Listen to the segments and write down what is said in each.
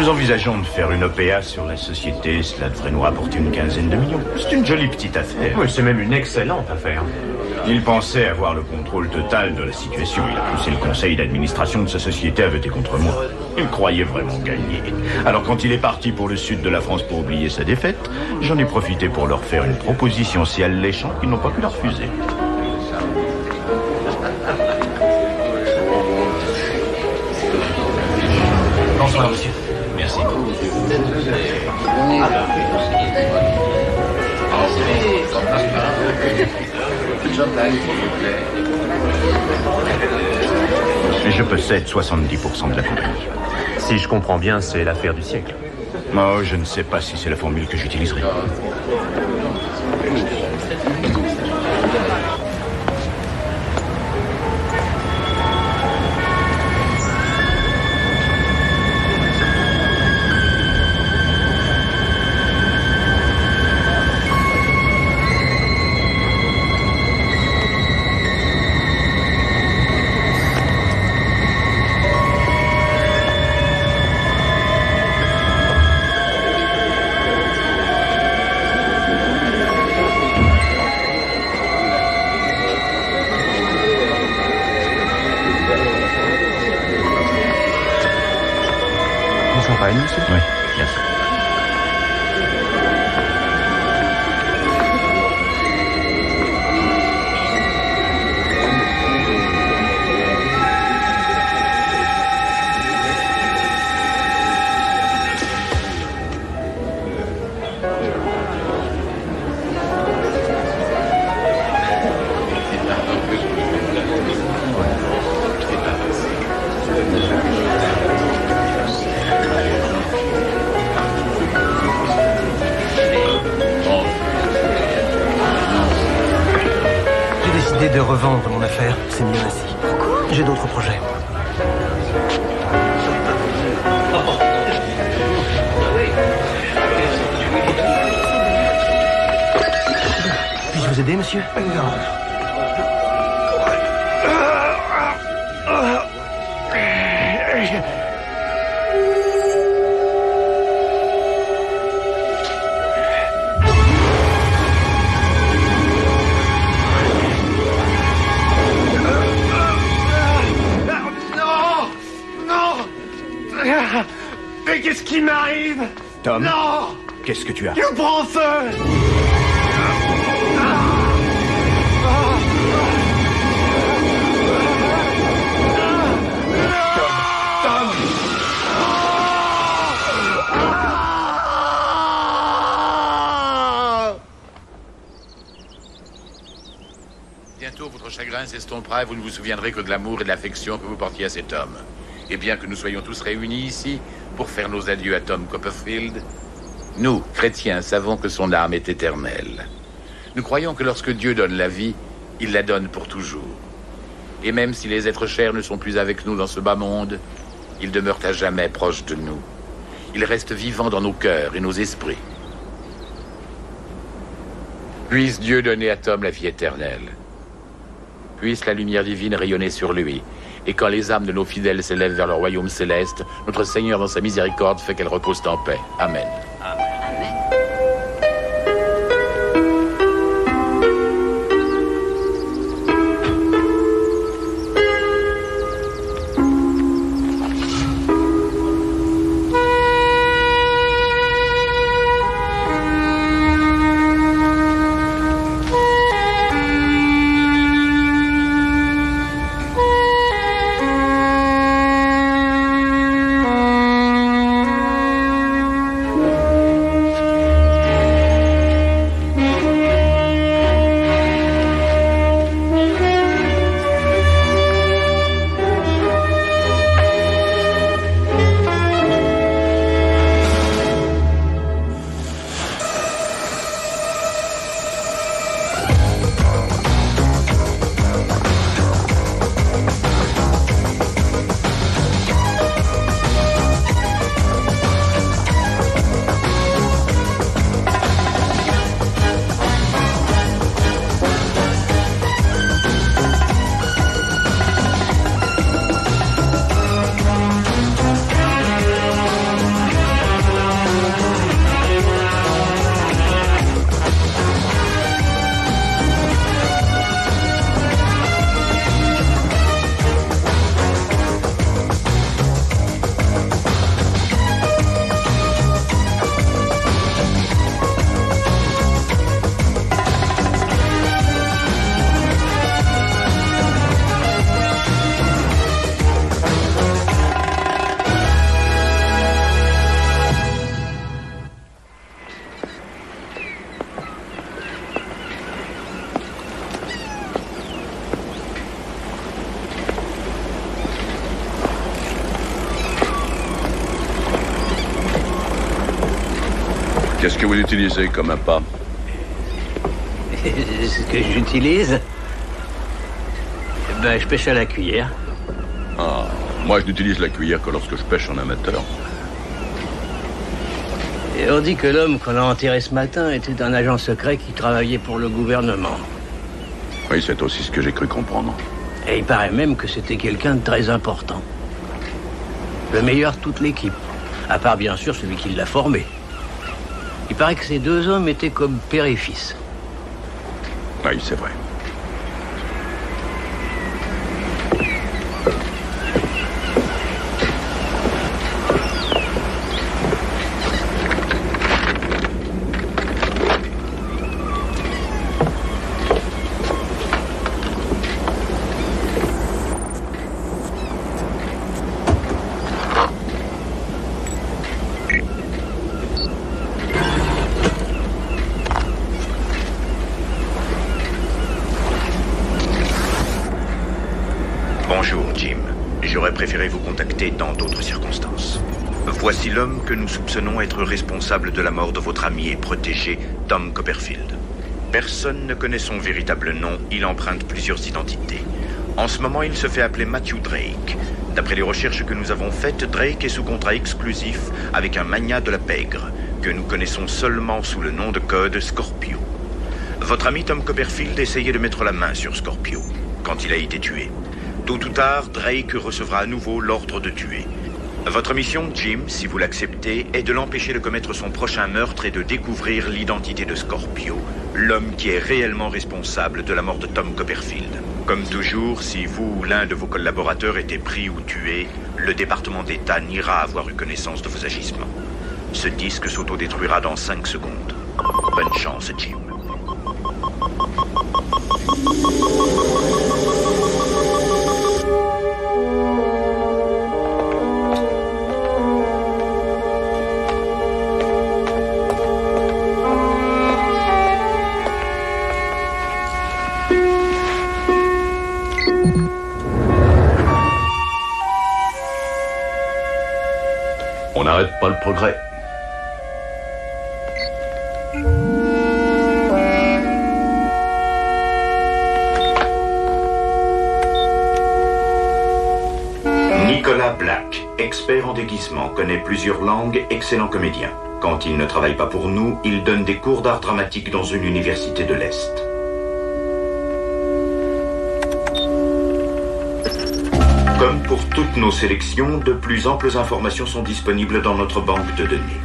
envisageons de faire une OPA sur la société. Cela devrait nous rapporter une quinzaine de millions. C'est une jolie petite affaire. Oui, c'est même une excellente affaire. Il pensait avoir le contrôle total de la situation. Il a poussé le conseil d'administration de sa société à voter contre moi. Il croyait vraiment gagner. Alors quand il est parti pour le sud de la France pour oublier sa défaite, j'en ai profité pour leur faire une proposition si alléchante qu'ils n'ont pas pu la refuser. Bonsoir, monsieur. Merci. Je possède 70% de la compagnie. Si je comprends bien, c'est l'affaire du siècle. Oh, je ne sais pas si c'est la formule que j'utiliserai. Oui, merci. De revendre mon affaire, c'est mieux ainsi. Pourquoi? J'ai d'autres projets. Puis-je vous aider, monsieur? Non. Mais qu'est-ce qui m'arrive? Tom? Non! Qu'est-ce que tu as? Je prends feu! Tom! Bientôt, votre chagrin s'estompera et vous ne vous souviendrez que de l'amour et de l'affection que vous portiez à cet homme. Et bien que nous soyons tous réunis ici pour faire nos adieux à Tom Copperfield, nous, chrétiens, savons que son âme est éternelle. Nous croyons que lorsque Dieu donne la vie, il la donne pour toujours. Et même si les êtres chers ne sont plus avec nous dans ce bas monde, ils demeurent à jamais proches de nous. Ils restent vivants dans nos cœurs et nos esprits. Puisse Dieu donner à Tom la vie éternelle. Puisse la lumière divine rayonner sur lui. Et quand les âmes de nos fidèles s'élèvent vers le royaume céleste, notre Seigneur dans sa miséricorde fait qu'elles reposent en paix. Amen. Qu'est-ce que vous utilisez comme appât? Ce que j'utilise, je pêche à la cuillère. Ah, moi je n'utilise la cuillère que lorsque je pêche en amateur. Et on dit que l'homme qu'on a enterré ce matin était un agent secret qui travaillait pour le gouvernement. Oui, c'est aussi ce que j'ai cru comprendre. Et il paraît même que c'était quelqu'un de très important. Le meilleur de toute l'équipe. À part bien sûr celui qui l'a formé. Il paraît que ces deux hommes étaient comme père et fils. Oui, c'est vrai. Bonjour, Jim. J'aurais préféré vous contacter dans d'autres circonstances. Voici l'homme que nous soupçonnons être responsable de la mort de votre ami et protégé, Tom Copperfield. Personne ne connaît son véritable nom, il emprunte plusieurs identités. En ce moment, il se fait appeler Matthew Drake. D'après les recherches que nous avons faites, Drake est sous contrat exclusif avec un magnat de la pègre, que nous connaissons seulement sous le nom de code Scorpio. Votre ami Tom Copperfield essayait de mettre la main sur Scorpio quand il a été tué. Tôt ou tard, Drake recevra à nouveau l'ordre de tuer. Votre mission, Jim, si vous l'acceptez, est de l'empêcher de commettre son prochain meurtre et de découvrir l'identité de Scorpio, l'homme qui est réellement responsable de la mort de Tom Copperfield. Comme toujours, si vous ou l'un de vos collaborateurs était pris ou tué, le département d'État n'ira avoir eu connaissance de vos agissements. Ce disque s'autodétruira dans 5 secondes. Bonne chance, Jim. On n'arrête pas le progrès. Nicolas Black, expert en déguisement, connaît plusieurs langues, excellent comédien. Quand il ne travaille pas pour nous, il donne des cours d'art dramatique dans une université de l'Est. Comme pour toutes nos sélections, de plus amples informations sont disponibles dans notre banque de données.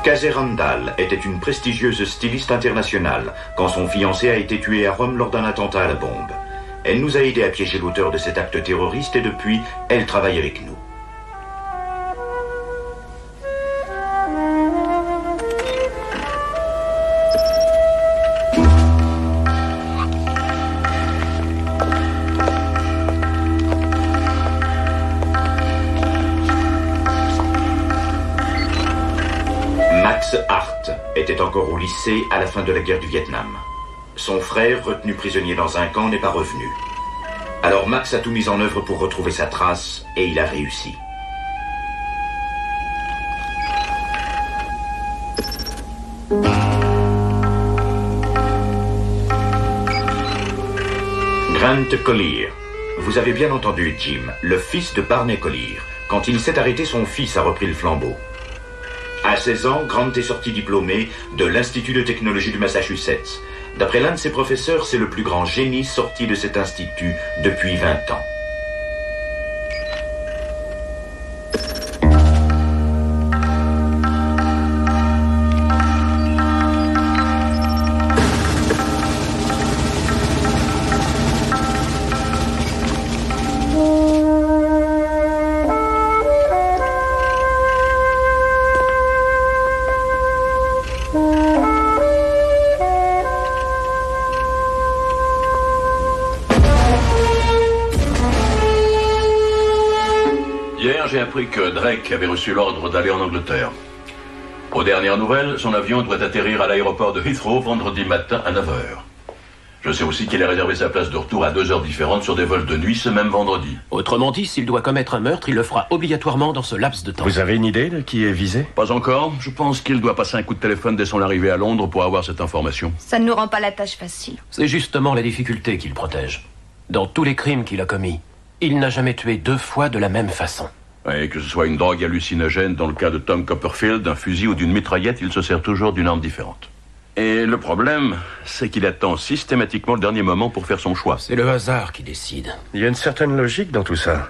Casey Randall était une prestigieuse styliste internationale quand son fiancé a été tué à Rome lors d'un attentat à la bombe. Elle nous a aidé à piéger l'auteur de cet acte terroriste et depuis, elle travaille avec nous. Max Hart était encore au lycée à la fin de la guerre du Vietnam. Son frère, retenu prisonnier dans un camp, n'est pas revenu. Alors Max a tout mis en œuvre pour retrouver sa trace, et il a réussi. Grant Collier. Vous avez bien entendu, Jim, le fils de Barney Collier. Quand il s'est arrêté, son fils a repris le flambeau. À 16 ans, Grant est sorti diplômé de l'Institut de technologie du Massachusetts. D'après l'un de ses professeurs, c'est le plus grand génie sorti de cet institut depuis 20 ans. J'ai appris que Drake avait reçu l'ordre d'aller en Angleterre. Aux dernières nouvelles, son avion doit atterrir à l'aéroport de Heathrow vendredi matin à 9 h. Je sais aussi qu'il a réservé sa place de retour à 2 heures différentes sur des vols de nuit ce même vendredi. Autrement dit, s'il doit commettre un meurtre, il le fera obligatoirement dans ce laps de temps. Vous avez une idée de qui est visé? Pas encore. Je pense qu'il doit passer un coup de téléphone dès son arrivée à Londres pour avoir cette information. Ça ne nous rend pas la tâche facile. C'est justement la difficulté qu'il protège. Dans tous les crimes qu'il a commis, il n'a jamais tué 2 fois de la même façon. Et que ce soit une drogue hallucinogène dans le cas de Tom Copperfield, d'un fusil ou d'une mitraillette, il se sert toujours d'une arme différente. Et le problème, c'est qu'il attend systématiquement le dernier moment pour faire son choix. C'est le hasard qui décide. Il y a une certaine logique dans tout ça.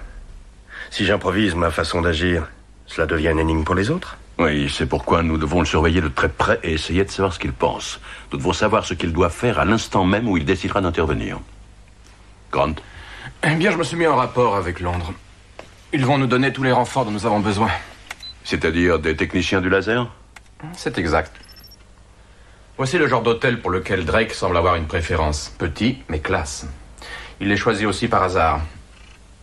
Si j'improvise ma façon d'agir, cela devient une énigme pour les autres? Oui, c'est pourquoi nous devons le surveiller de très près et essayer de savoir ce qu'il pense. Nous devons savoir ce qu'il doit faire à l'instant même où il décidera d'intervenir. Grant? Eh bien, je me suis mis en rapport avec Londres. Ils vont nous donner tous les renforts dont nous avons besoin. C'est-à-dire des techniciens du laser? C'est exact. Voici le genre d'hôtel pour lequel Drake semble avoir une préférence. Petit, mais classe. Il les choisit aussi par hasard.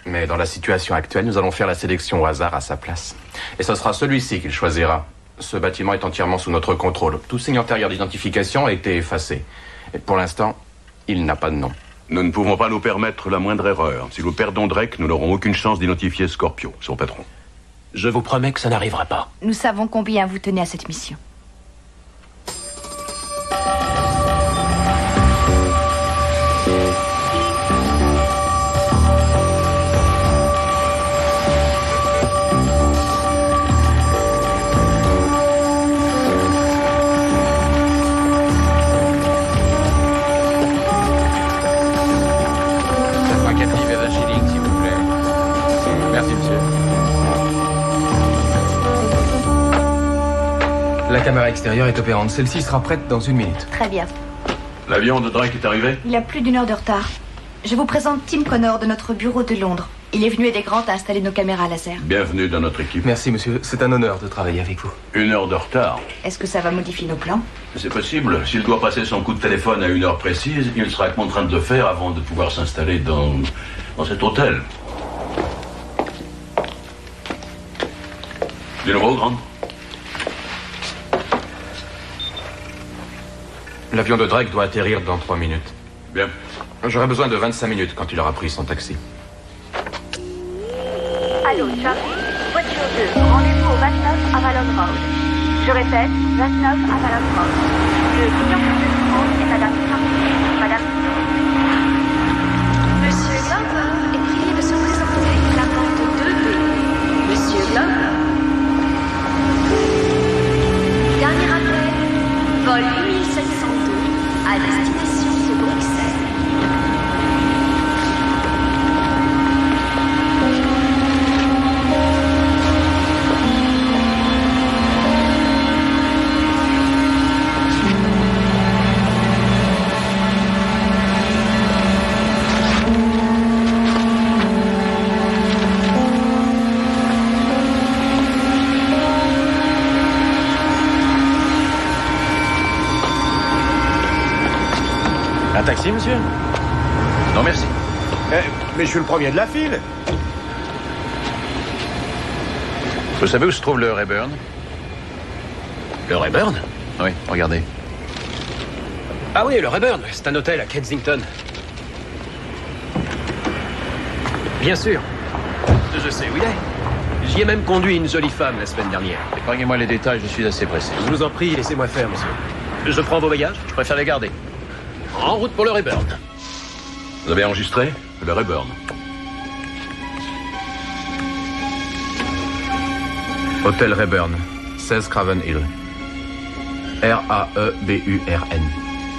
Mais dans la situation actuelle, nous allons faire la sélection au hasard à sa place. Et ce sera celui-ci qu'il choisira. Ce bâtiment est entièrement sous notre contrôle. Tout signe antérieur d'identification a été effacé. Et pour l'instant, il n'a pas de nom. Nous ne pouvons pas nous permettre la moindre erreur. Si nous perdons Drake, nous n'aurons aucune chance d'identifier Scorpio, son patron. Je vous promets que ça n'arrivera pas. Nous savons combien vous tenez à cette mission. La caméra extérieure est opérante. Celle-ci sera prête dans 1 minute. Très bien. L'avion de Drake est arrivé? Il a plus d'1 heure de retard. Je vous présente Tim Connor de notre bureau de Londres. Il est venu aider Grant à installer nos caméras laser. Bienvenue dans notre équipe. Merci, monsieur. C'est un honneur de travailler avec vous. 1 heure de retard? Est-ce que ça va modifier nos plans? C'est possible. S'il doit passer son coup de téléphone à 1 heure précise, il sera contraint de le faire avant de pouvoir s'installer dans cet hôtel. De nouveau, Grant? L'avion de Drake doit atterrir dans 3 minutes. Bien. J'aurai besoin de 25 minutes quand il aura pris son taxi. Allô, Charlie. Voiture 2. Rendez-vous au 29 Avalon Road. Je répète, 29 Avalon Road. Le client de est Madame Charlie. Madame. Monsieur Glover est prié de se présenter à la porte 2B. Monsieur Glover. Dernier appel. Vol 8702 à destination de Bruxelles. Un taxi, monsieur? Non, merci. Mais je suis le premier de la file. Vous savez où se trouve le Rayburn? Le Rayburn? Oui, regardez. Ah oui, le Rayburn. C'est un hôtel à Kensington. Bien sûr. Je sais où il est. J'y ai même conduit une jolie femme la semaine dernière. Épargnez-moi les détails, je suis assez pressé. Je vous en prie, laissez-moi faire, monsieur. Je prends vos bagages? Je préfère les garder. En route pour le Rayburn. Vous avez enregistré? Le Rayburn. Hôtel Rayburn, 16 Craven Hill. R-A-E-B-U-R-N.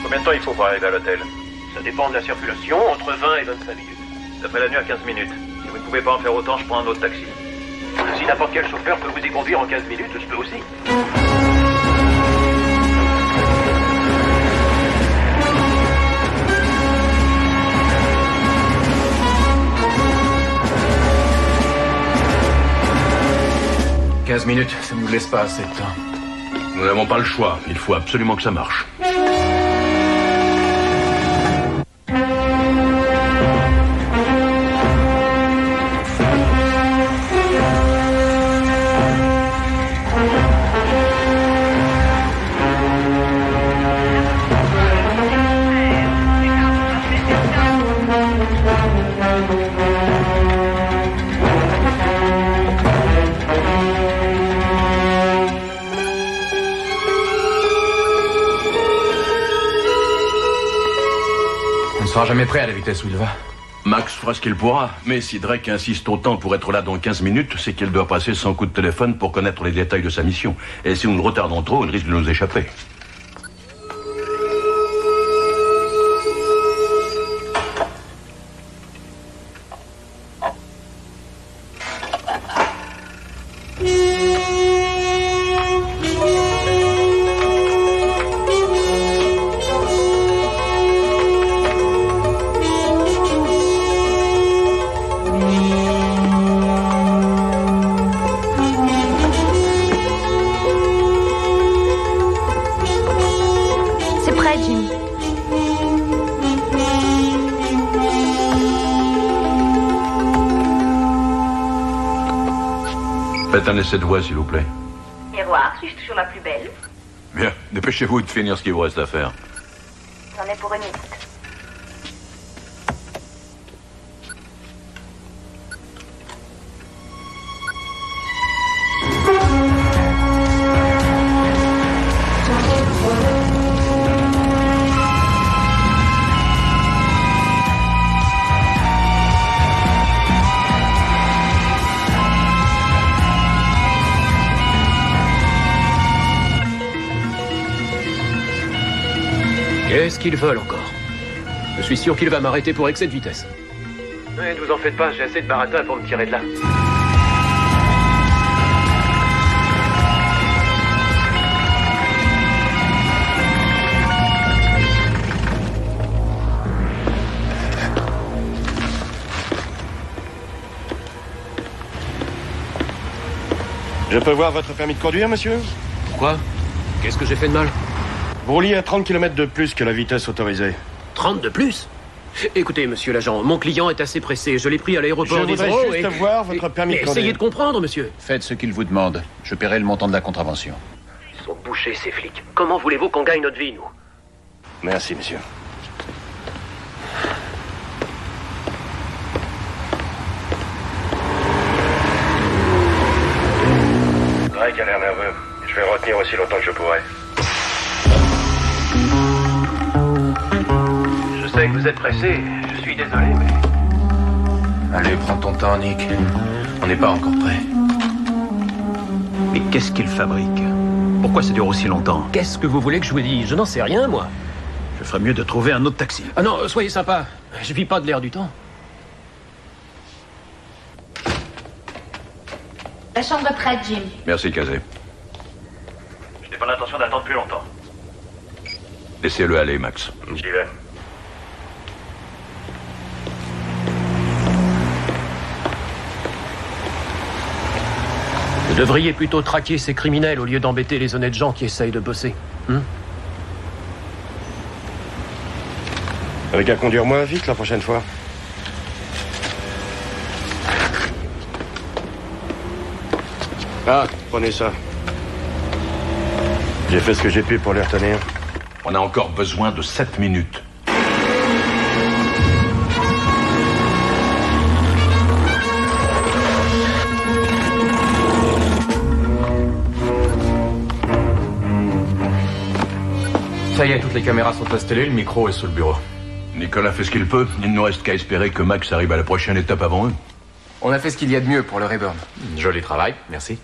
Combien de temps il faut pour arriver à l'hôtel? Ça dépend de la circulation, entre 20 et 25 minutes. D'après la nuit à 15 minutes. Si vous ne pouvez pas en faire autant, je prends un autre taxi. Si n'importe quel chauffeur peut vous y conduire en 15 minutes, je peux aussi. « 15 minutes, ça ne nous laisse pas assez de temps. Nous n'avons pas le choix. Il faut absolument que ça marche. sera jamais prêt à la vitesse où il va. Max fera ce qu'il pourra, mais si Drake insiste autant pour être là dans 15 minutes, c'est qu'il doit passer 100 coups de téléphone pour connaître les détails de sa mission. Et si nous le retardons trop, il risque de nous échapper. Faites un essai de voix, s'il vous plaît. Miroir, suis-je toujours la plus belle? Bien, dépêchez-vous de finir ce qu'il vous reste à faire. J'en ai pour une minute. Qu'est-ce qu'ils veulent encore? Je suis sûr qu'il va m'arrêter pour excès de vitesse. Ne vous en faites pas, j'ai assez de baratin pour me tirer de là. Je peux voir votre permis de conduire, monsieur? Pourquoi? Qu'est-ce que j'ai fait de mal? Vous rouliez à 30 km de plus que la vitesse autorisée. 30 de plus? Écoutez, monsieur l'agent, mon client est assez pressé. Je l'ai pris à l'aéroport Je voudrais d'Heathrow juste voir votre permis de conduire. Essayez de comprendre, monsieur. Faites ce qu'il vous demande. Je paierai le montant de la contravention. Ils sont bouchés, ces flics. Comment voulez-vous qu'on gagne notre vie, nous? Merci, monsieur. Drake a l'air nerveux. Je vais retenir aussi longtemps que je pourrai. Je sais que vous êtes pressé, je suis désolé, mais... Allez, prends ton temps, Nick. On n'est pas encore prêt. Mais qu'est-ce qu'il fabrique? Pourquoi ça dure aussi longtemps? Qu'est-ce que vous voulez que je vous dise? Je n'en sais rien, moi. Je ferais mieux de trouver un autre taxi. Ah non, soyez sympa. Je vis pas de l'air du temps. La chambre prête, Jim. Merci, Casey. Je n'ai pas l'intention d'attendre plus longtemps. Laissez-le aller, Max. J'y vais. Vous devriez plutôt traquer ces criminels au lieu d'embêter les honnêtes gens qui essayent de bosser. Avec à conduire moins vite la prochaine fois. Ah, prenez ça. J'ai fait ce que j'ai pu pour les retenir. On a encore besoin de 7 minutes. Ça y est, toutes les caméras sont installées, le micro est sous le bureau. Nicolas fait ce qu'il peut. Il ne nous reste qu'à espérer que Max arrive à la prochaine étape avant eux. On a fait ce qu'il y a de mieux pour le Rayburn. Joli travail, merci.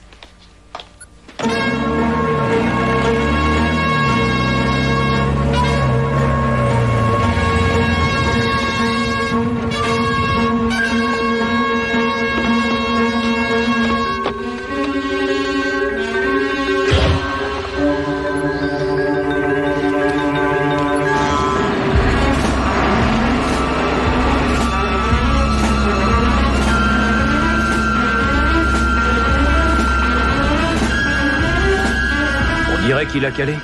Qu'il a calé.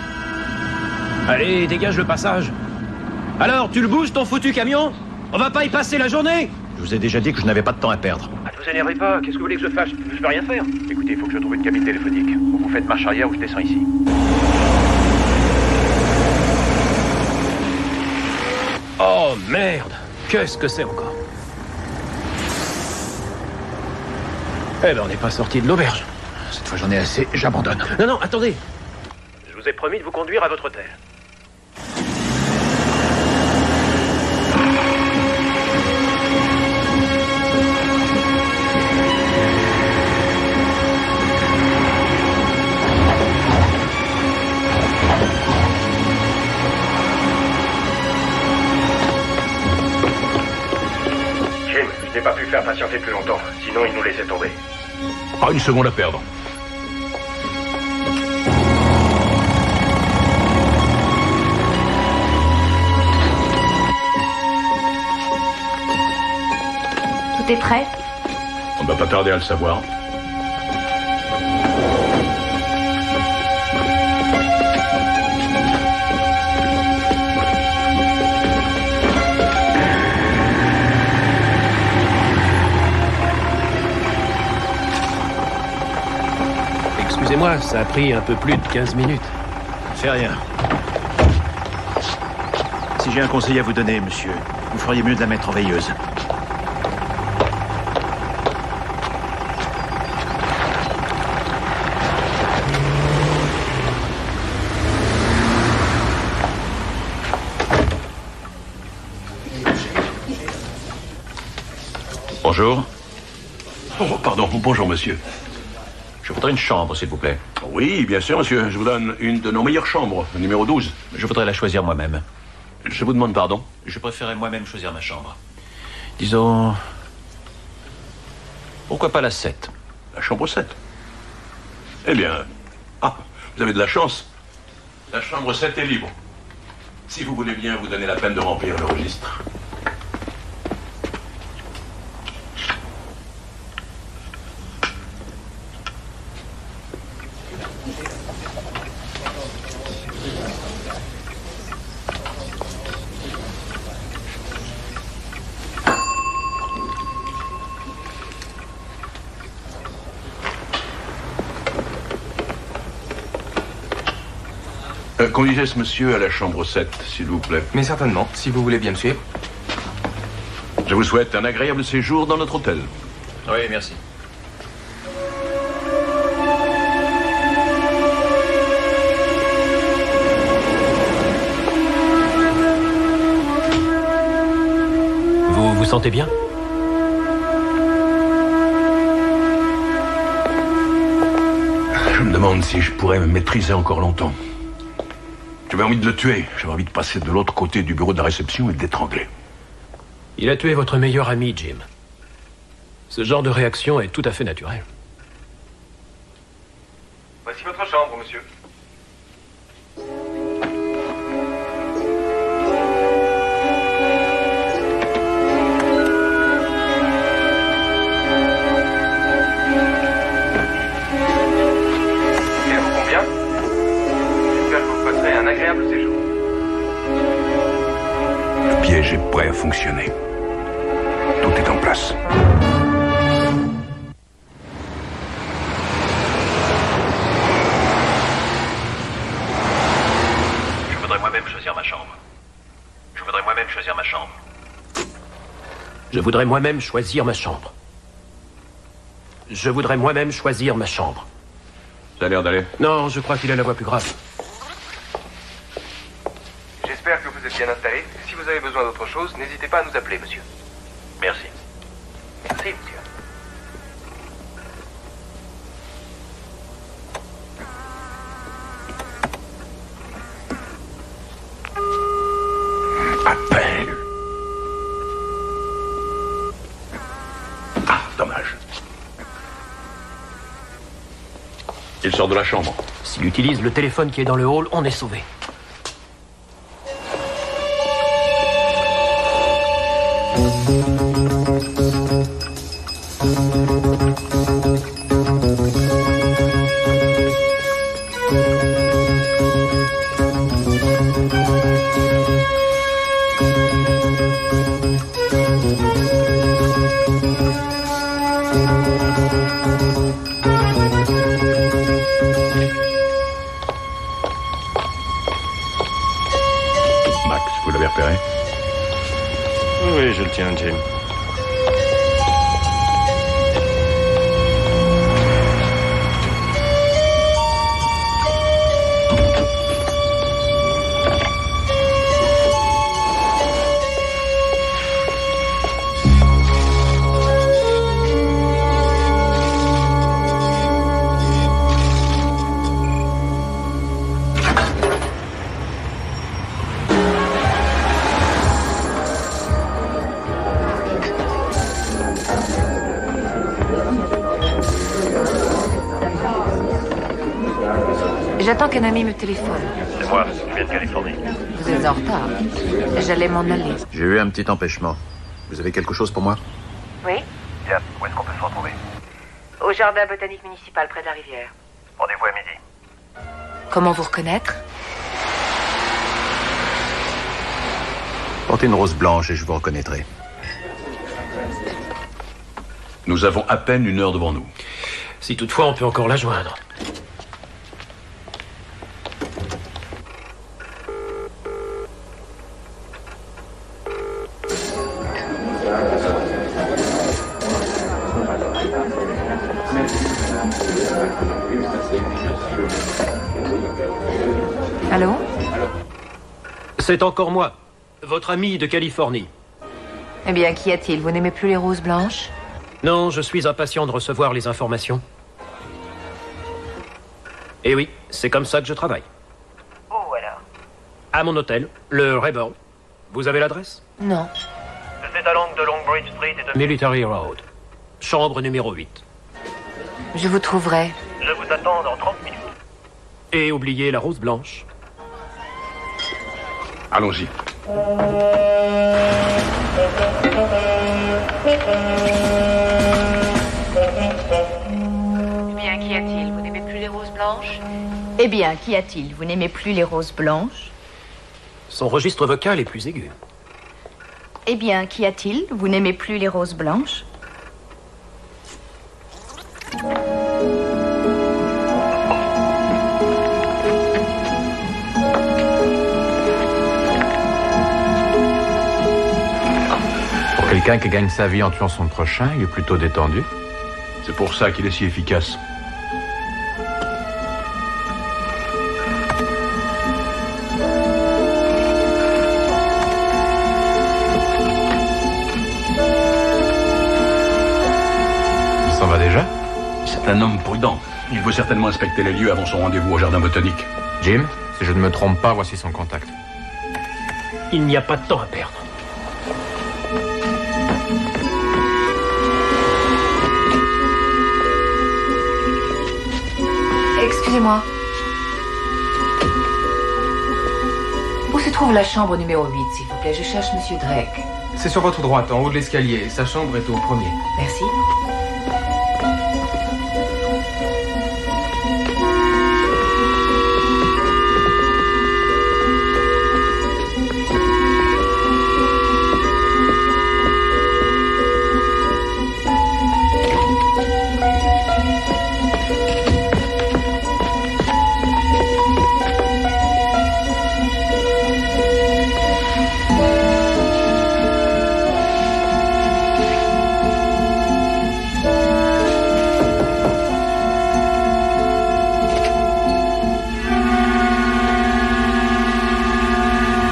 Allez, dégage le passage. Alors, tu le bouges ton foutu camion? On va pas y passer la journée? Je vous ai déjà dit que je n'avais pas de temps à perdre. Ne vous énervez pas, qu'est-ce que vous voulez que je fasse? Je peux rien faire. Écoutez, il faut que je trouve une cabine téléphonique. Vous faites marche arrière ou je descends ici. Oh merde! Qu'est-ce que c'est encore? Eh ben, on n'est pas sorti de l'auberge. Cette fois, j'en ai assez, j'abandonne. Non, non, attendez. Je vous ai promis de vous conduire à votre hôtel. pas pu faire patienter plus longtemps. Sinon, il nous laissait tomber. Pas une seconde à perdre. Tout est prêt? On va pas tarder à le savoir. Excusez-moi, ça a pris un peu plus de 15 minutes. C'est rien. Si j'ai un conseil à vous donner, monsieur, vous feriez mieux de la mettre en veilleuse. Bonjour. Oh, pardon, bonjour, monsieur. Je voudrais une chambre, s'il vous plaît. Oui, bien sûr, monsieur. Je vous donne une de nos meilleures chambres, numéro 12. Je voudrais la choisir moi-même. Je vous demande pardon. Je préférerais moi-même choisir ma chambre. Disons... Pourquoi pas la 7? La chambre 7. Eh bien... Ah, vous avez de la chance. La chambre 7 est libre. Si vous voulez bien vous donner la peine de remplir le registre. Conduisez ce monsieur à la chambre 7, s'il vous plaît. Mais certainement, si vous voulez bien me suivre. Je vous souhaite un agréable séjour dans notre hôtel. Oui, merci. Vous vous sentez bien? Je me demande si je pourrais me maîtriser encore longtemps. J'avais envie de le tuer. J'avais envie de passer de l'autre côté du bureau de la réception et de l'étrangler. Il a tué votre meilleur ami, Jim. Ce genre de réaction est tout à fait naturel. Voici votre chambre, monsieur. Elle vous convient? J'espère que vous passerez un agréable séjour. Le piège est prêt à fonctionner. Tout est en place. Je voudrais moi-même choisir ma chambre. Je voudrais moi-même choisir ma chambre. Je voudrais moi-même choisir ma chambre. Je voudrais moi-même choisir ma chambre. Ça a l'air d'aller. Non, je crois qu'il a la voix plus grave. J'espère que vous êtes bien installé. Si vous avez besoin d'autre chose, n'hésitez pas à nous appeler, monsieur. Merci. Merci, monsieur. Appel. Ah, dommage. Il sort de la chambre. S'il utilise le téléphone qui est dans le hall, on est sauvé. Max, vous l'avez repéré? Oui, je le tiens, Jim. J'attends qu'un ami me téléphone. C'est moi, je viens de Californie. Vous êtes en retard. J'allais m'en aller. J'ai eu un petit empêchement. Vous avez quelque chose pour moi? Oui? Tiens, où est-ce qu'on peut se retrouver? Au jardin botanique municipal, près de la rivière. Rendez-vous à midi. Comment vous reconnaître? Portez une rose blanche et je vous reconnaîtrai. Nous avons à peine 1 heure devant nous. Si toutefois on peut encore la joindre. Allô? C'est encore moi, votre ami de Californie. Eh bien, qu'y a-t-il? Vous n'aimez plus les roses blanches? Non, je suis impatient de recevoir les informations. Et oui, c'est comme ça que je travaille. Où alors? À mon hôtel, le Rayburn. Vous avez l'adresse? Non. C'est à l'angle de Longbridge Street et de... Military Road. Chambre numéro 8. Je vous trouverai. Je vous attends dans 30 minutes. Et oubliez la rose blanche. Allons-y. Eh bien, qu'y a-t-il? Vous n'aimez plus les roses blanches? Eh bien, qu'y a-t-il? Vous n'aimez plus les roses blanches? Son registre vocal est plus aigu. Eh bien, qu'y a-t-il? Vous n'aimez plus les roses blanches? Pour quelqu'un qui gagne sa vie en tuant son prochain, il est plutôt détendu. C'est pour ça qu'il est si efficace. Il s'en va déjà? C'est un homme prudent. Il veut certainement inspecter les lieux avant son rendez-vous au jardin botanique. Jim, si je ne me trompe pas, voici son contact. Il n'y a pas de temps à perdre. Excusez-moi. Où se trouve la chambre numéro 8, s'il vous plaît? Je cherche Monsieur Drake. C'est sur votre droite, en haut de l'escalier. Sa chambre est au premier. Merci.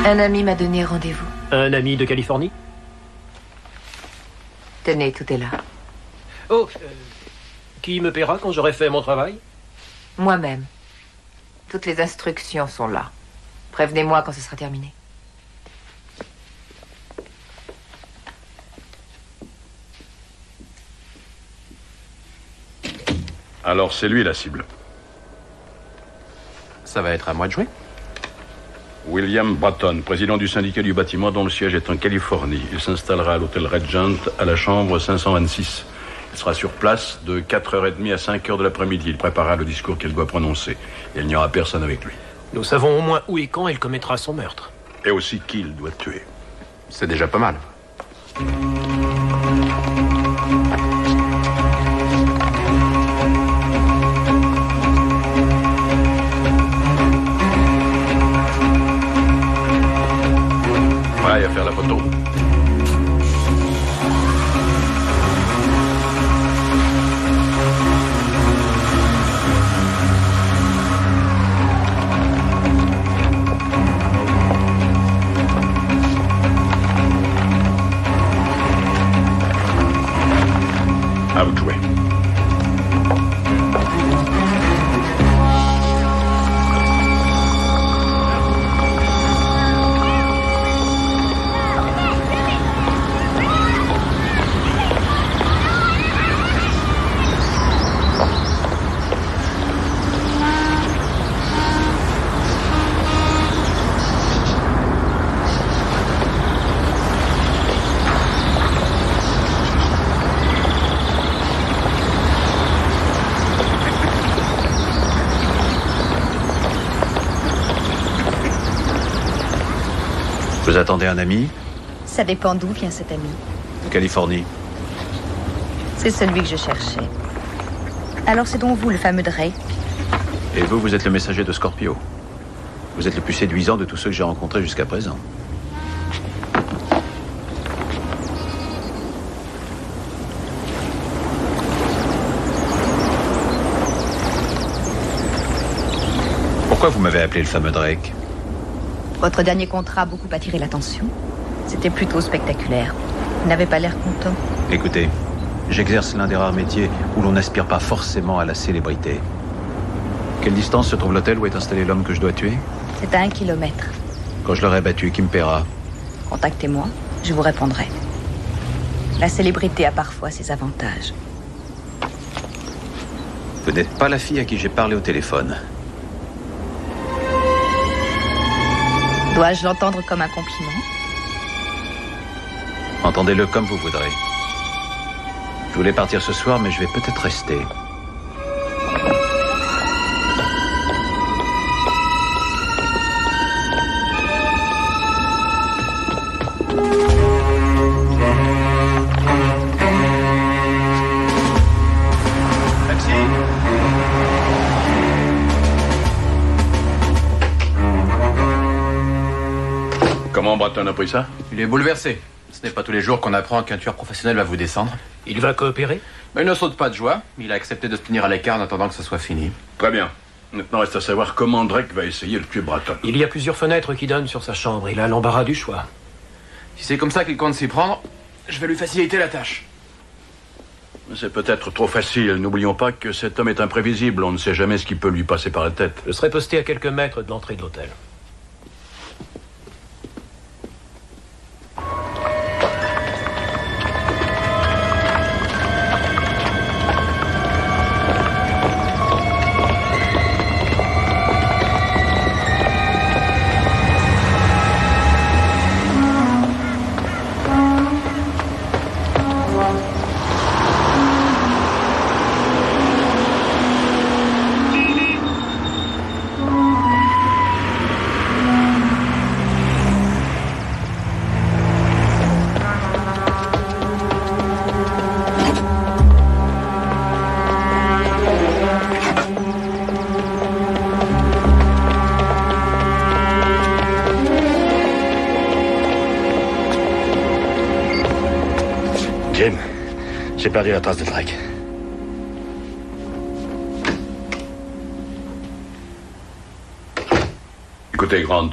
Un ami m'a donné rendez-vous. Un ami de Californie? Tenez, tout est là. Oh, qui me paiera quand j'aurai fait mon travail? Moi-même. Toutes les instructions sont là. Prévenez-moi quand ce sera terminé. Alors c'est lui la cible. Ça va être à moi de jouer. William Bratton, président du syndicat du bâtiment dont le siège est en Californie. Il s'installera à l'hôtel Regent à la chambre 526. Il sera sur place de 4h30 à 5h de l'après-midi. Il préparera le discours qu'il doit prononcer. Et il n'y aura personne avec lui. Nous savons au moins où et quand il commettra son meurtre. Et aussi qui il doit tuer. C'est déjà pas mal. Ouais, à faire la photo. À vous de jouer. Vous attendez un ami? Ça dépend d'où vient cet ami. De Californie. C'est celui que je cherchais. Alors c'est donc vous, le fameux Drake? Et vous, vous êtes le messager de Scorpio. Vous êtes le plus séduisant de tous ceux que j'ai rencontrés jusqu'à présent. Pourquoi vous m'avez appelé le fameux Drake? Votre dernier contrat a beaucoup attiré l'attention. C'était plutôt spectaculaire. Vous n'avez pas l'air content. Écoutez, j'exerce l'un des rares métiers où l'on n'aspire pas forcément à la célébrité. Quelle distance se trouve l'hôtel où est installé l'homme que je dois tuer? C'est à 1 kilomètre. Quand je l'aurai battu, qui me paiera? Contactez-moi, je vous répondrai. La célébrité a parfois ses avantages. Vous n'êtes pas la fille à qui j'ai parlé au téléphone. Dois-je l'entendre comme un compliment? Entendez-le comme vous voudrez. Je voulais partir ce soir, mais je vais peut-être rester. Comment Bratton a pris ça? Il est bouleversé. Ce n'est pas tous les jours qu'on apprend qu'un tueur professionnel va vous descendre. Il va coopérer? Mais il ne saute pas de joie. Il a accepté de se tenir à l'écart en attendant que ce soit fini. Très bien. Maintenant, reste à savoir comment Drake va essayer de tuer Bratton. Il y a plusieurs fenêtres qui donnent sur sa chambre. Il a l'embarras du choix. Si c'est comme ça qu'il compte s'y prendre, je vais lui faciliter la tâche. C'est peut-être trop facile. N'oublions pas que cet homme est imprévisible. On ne sait jamais ce qui peut lui passer par la tête. Je serai posté à quelques mètres de l'entrée de l'hôtel. Jim, j'ai perdu la trace de Drake. Écoutez, Grant,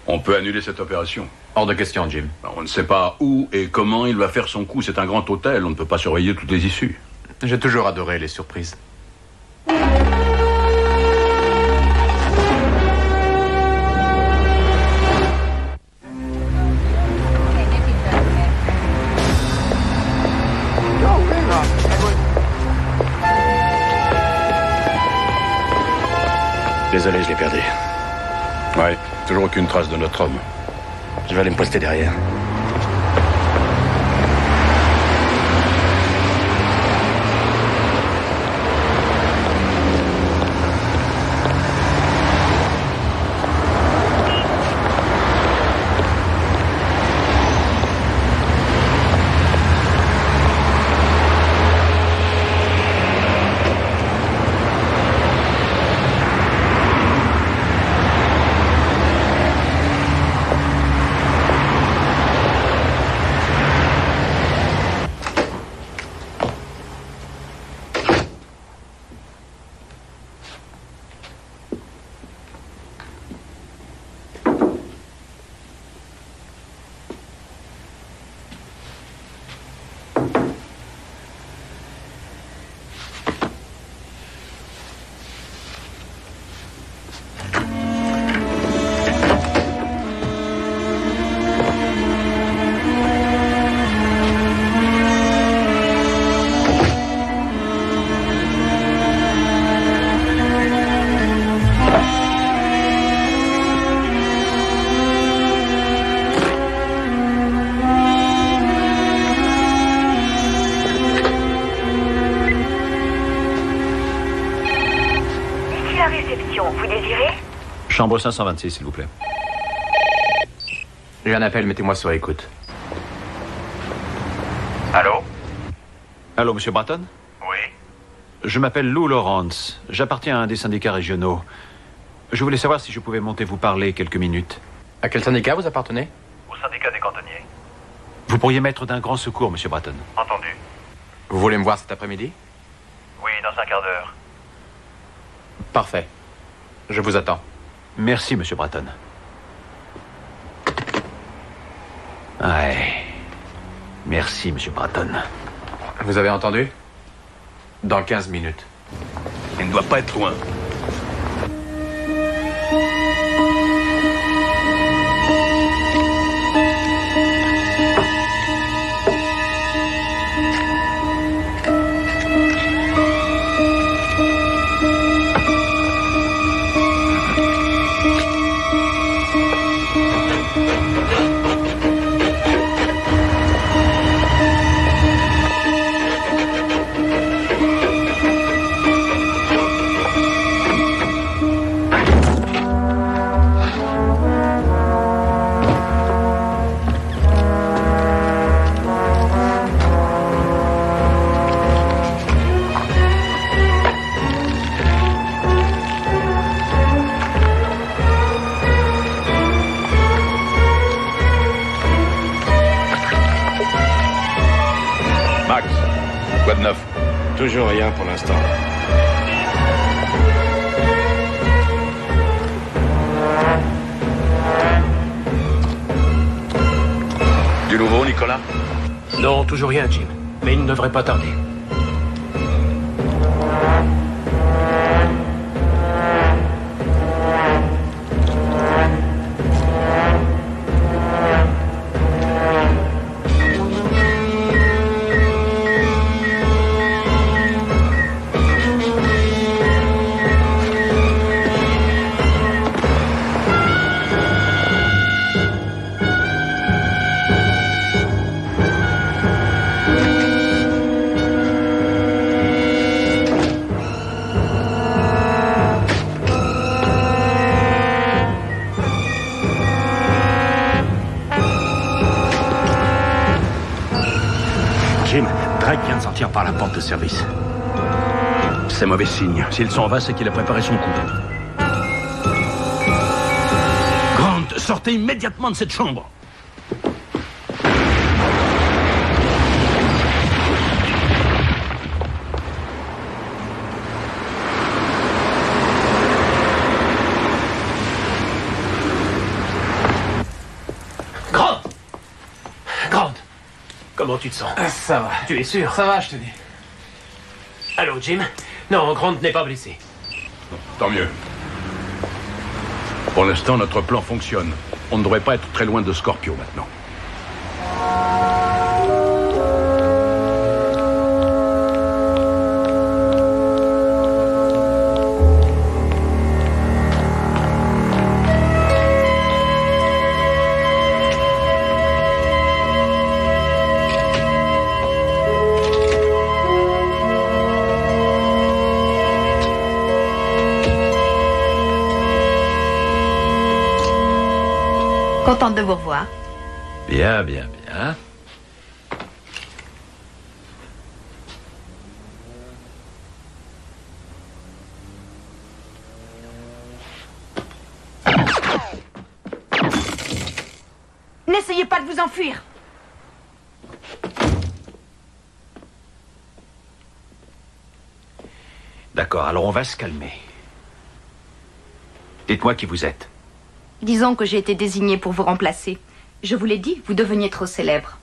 on peut annuler cette opération. Hors de question, Jim. On ne sait pas où et comment il va faire son coup. C'est un grand hôtel, on ne peut pas surveiller toutes les issues. J'ai toujours adoré les surprises. Désolé, je l'ai perdu. Ouais, toujours aucune trace de notre homme. Je vais aller me poster derrière. Vous désirez? Chambre 526, s'il vous plaît. J'ai un appel, mettez-moi sur écoute. Allô? Allô, monsieur Bratton? Oui. Je m'appelle Lou Lawrence. J'appartiens à un des syndicats régionaux. Je voulais savoir si je pouvais monter vous parler quelques minutes. À quel syndicat vous appartenez? Au syndicat des cantonniers. Vous pourriez m'être d'un grand secours, monsieur Bratton. Entendu. Vous voulez me voir cet après-midi? Oui, dans un quart d'heure. Parfait. Je vous attends. Merci, monsieur Bratton. Ouais. Merci, monsieur Bratton. Vous avez entendu? Dans 15 minutes. Il ne doit pas être loin. Quoi de neuf? Toujours rien pour l'instant. Du nouveau, Nicolas? Non, toujours rien, Jim. Mais il ne devrait pas tarder. Jim, Drake vient de sortir par la porte de service. C'est mauvais signe. S'il s'en va, c'est qu'il a préparé son coup. Grant, sortez immédiatement de cette chambre. Comment tu te sens? Ça va. Tu es sûr? Ça va, je te dis. Allô, Jim? Non, Grant n'est pas blessé. Tant mieux. Pour l'instant, notre plan fonctionne. On ne devrait pas être très loin de Scorpio maintenant. Contente de vous revoir. Bien, bien, bien. N'essayez pas de vous enfuir. D'accord, alors on va se calmer. Dites-moi qui vous êtes. Disons que j'ai été désignée pour vous remplacer. Je vous l'ai dit, vous deveniez trop célèbre.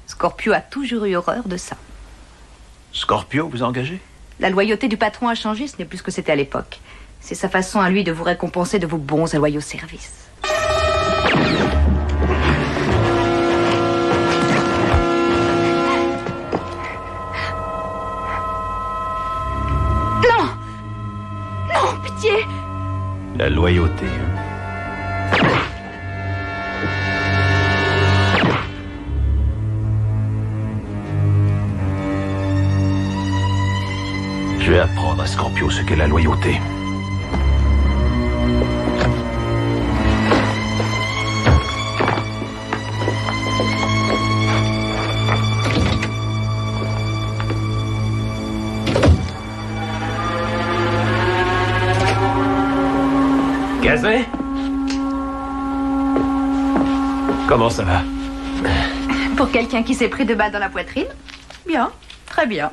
Scorpio a toujours eu horreur de ça. Scorpio vous a engagé? La loyauté du patron a changé, ce n'est plus ce que c'était à l'époque. C'est sa façon à lui de vous récompenser de vos bons et loyaux services. Non! Non, pitié! La loyauté. Je vais apprendre à Scorpio ce qu'est la loyauté. Casey? Comment ça va? Pour quelqu'un qui s'est pris 2 balles dans la poitrine? Bien, très bien.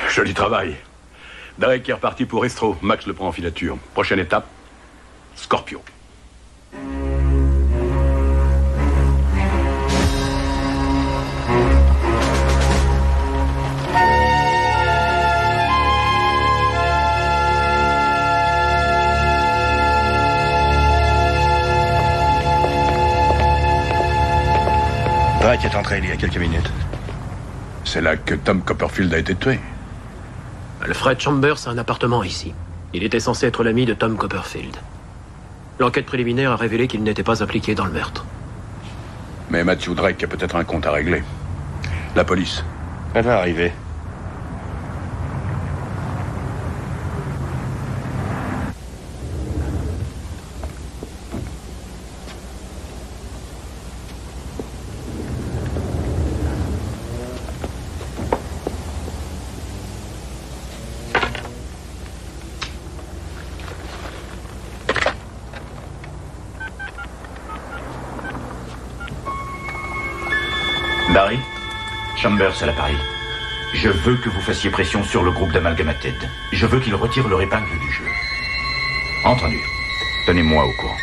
Joli travail. Drake est reparti pour Estro. Max le prend en filature. Prochaine étape, Scorpio. Drake est entré il y a quelques minutes. C'est là que Tom Copperfield a été tué. Alfred Chambers a un appartement ici. Il était censé être l'ami de Tom Copperfield. L'enquête préliminaire a révélé qu'il n'était pas impliqué dans le meurtre. Mais Matthew Drake a peut-être un compte à régler. La police. Elle va arriver. Barry, Chambers à l'appareil. Je veux que vous fassiez pression sur le groupe d'Amalgamated. Je veux qu'il retire leur épingle du jeu. Entendu. Tenez-moi au courant.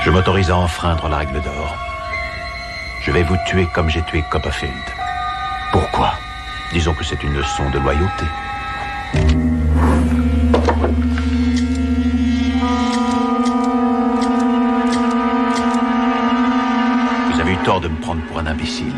Je m'autorise à enfreindre la règle d'or. Je vais vous tuer comme j'ai tué Copperfield. Pourquoi? Disons que c'est une leçon de loyauté. Vous avez eu tort de me prendre pour un imbécile.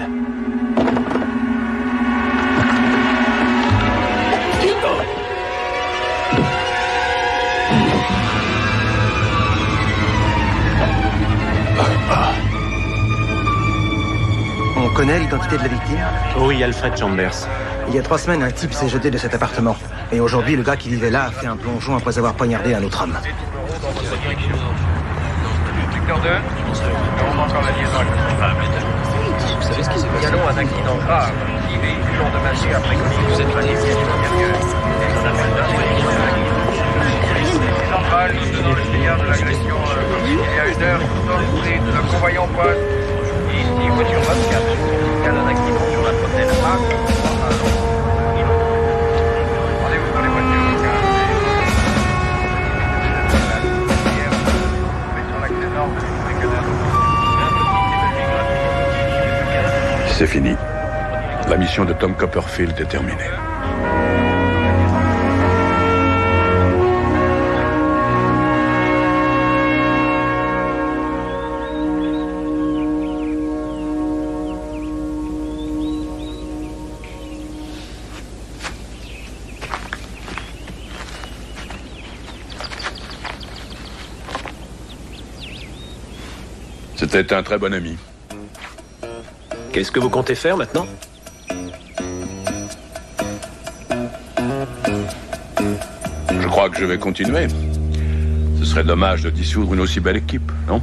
On connaît l'identité de la victime? Oui, Alfred Chambers. Il y a 3 semaines, un type s'est jeté de cet appartement. Et aujourd'hui, le gars qui vivait là a fait un plongeon après avoir poignardé un autre homme. Secteur 2, on encore la liaison avec le Vous savez ce qui s'est passé? Signalons un accident grave. 10 véhicules endommagés après collision de centrale, dans le sillage de l'agression commise il y a 1 heure, dans le street, le convoyant poste. Ici, voiture 24. Il y a un accident sur la protéine A. Rendez-vous pour les voitures 15. Sur l'accès nord de C'est fini. La mission de Tom Copperfield est terminée. C'était un très bon ami. Qu'est-ce que vous comptez faire maintenant? Je crois que je vais continuer. Ce serait dommage de dissoudre une aussi belle équipe, non?